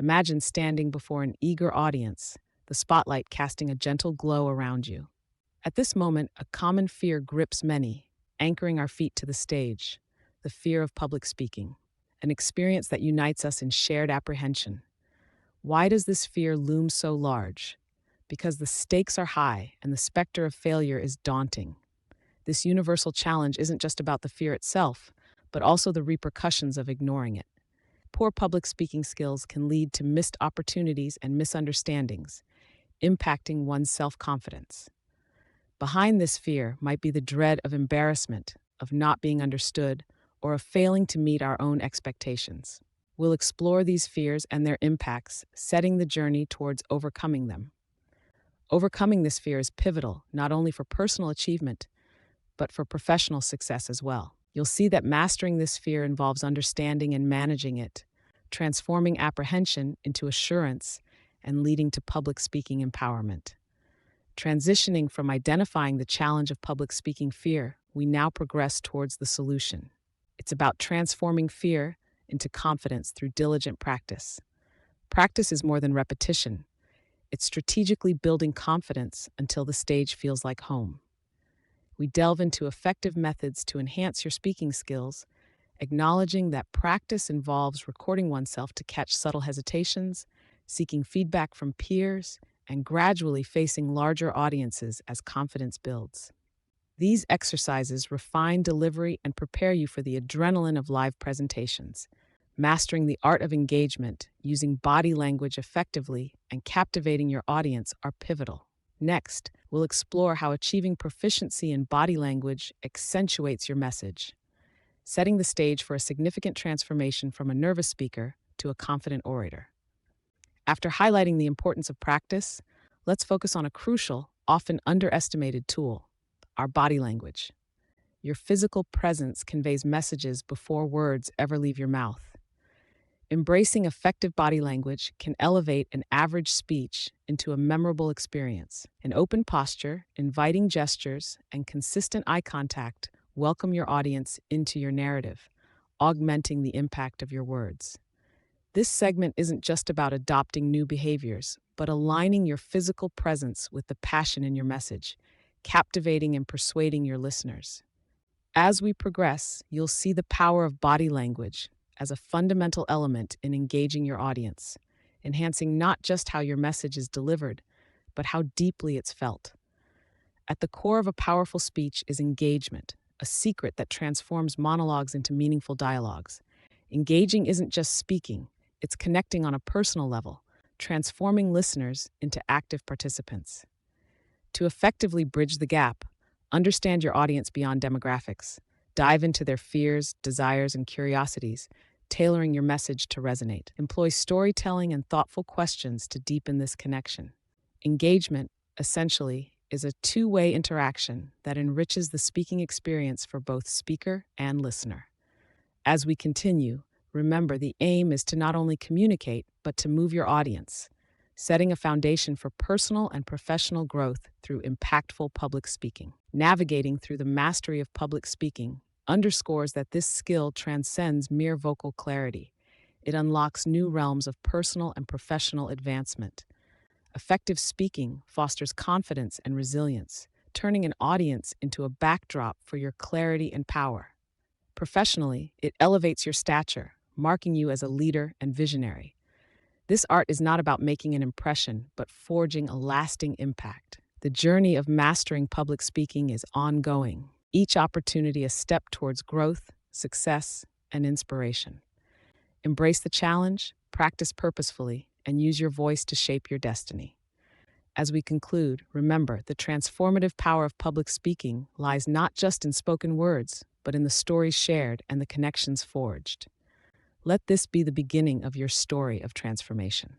Imagine standing before an eager audience, the spotlight casting a gentle glow around you. At this moment, a common fear grips many, anchoring our feet to the stage: the fear of public speaking, an experience that unites us in shared apprehension. Why does this fear loom so large? Because the stakes are high and the specter of failure is daunting. This universal challenge isn't just about the fear itself, but also the repercussions of ignoring it. Poor public speaking skills can lead to missed opportunities and misunderstandings, impacting one's self confidence. Behind this fear might be the dread of embarrassment, of not being understood, or of failing to meet our own expectations. We'll explore these fears and their impacts, setting the journey towards overcoming them. Overcoming this fear is pivotal, not only for personal achievement, but for professional success as well. You'll see that mastering this fear involves understanding and managing it, transforming apprehension into assurance, and leading to public speaking empowerment. Transitioning from identifying the challenge of public speaking fear, we now progress towards the solution. It's about transforming fear into confidence through diligent practice. Practice is more than repetition. It's strategically building confidence until the stage feels like home. We delve into effective methods to enhance your speaking skills, acknowledging that practice involves recording oneself to catch subtle hesitations, seeking feedback from peers, and gradually facing larger audiences as confidence builds. These exercises refine delivery and prepare you for the adrenaline of live presentations. Mastering the art of engagement, using body language effectively, and captivating your audience are pivotal. Next, we'll explore how achieving proficiency in body language accentuates your message, setting the stage for a significant transformation from a nervous speaker to a confident orator. After highlighting the importance of practice, let's focus on a crucial, often underestimated tool: our body language. Your physical presence conveys messages before words ever leave your mouth. Embracing effective body language can elevate an average speech into a memorable experience. An open posture, inviting gestures, and consistent eye contact welcome your audience into your narrative, augmenting the impact of your words. This segment isn't just about adopting new behaviors, but aligning your physical presence with the passion in your message, captivating and persuading your listeners. As we progress, you'll see the power of body language as a fundamental element in engaging your audience, enhancing not just how your message is delivered, but how deeply it's felt. At the core of a powerful speech is engagement, a secret that transforms monologues into meaningful dialogues. Engaging isn't just speaking, it's connecting on a personal level, transforming listeners into active participants. To effectively bridge the gap, understand your audience beyond demographics. Dive into their fears, desires, and curiosities, tailoring your message to resonate. Employ storytelling and thoughtful questions to deepen this connection. Engagement, essentially, is a two-way interaction that enriches the speaking experience for both speaker and listener. As we continue, remember the aim is to not only communicate, but to move your audience, setting a foundation for personal and professional growth through impactful public speaking. Navigating through the mastery of public speaking underscores that this skill transcends mere vocal clarity. It unlocks new realms of personal and professional advancement. Effective speaking fosters confidence and resilience, turning an audience into a backdrop for your clarity and power. Professionally, it elevates your stature, marking you as a leader and visionary. This art is not about making an impression, but forging a lasting impact. The journey of mastering public speaking is ongoing, each opportunity a step towards growth, success, and inspiration. Embrace the challenge, practice purposefully, and use your voice to shape your destiny. As we conclude, remember the transformative power of public speaking lies not just in spoken words, but in the stories shared and the connections forged. Let this be the beginning of your story of transformation.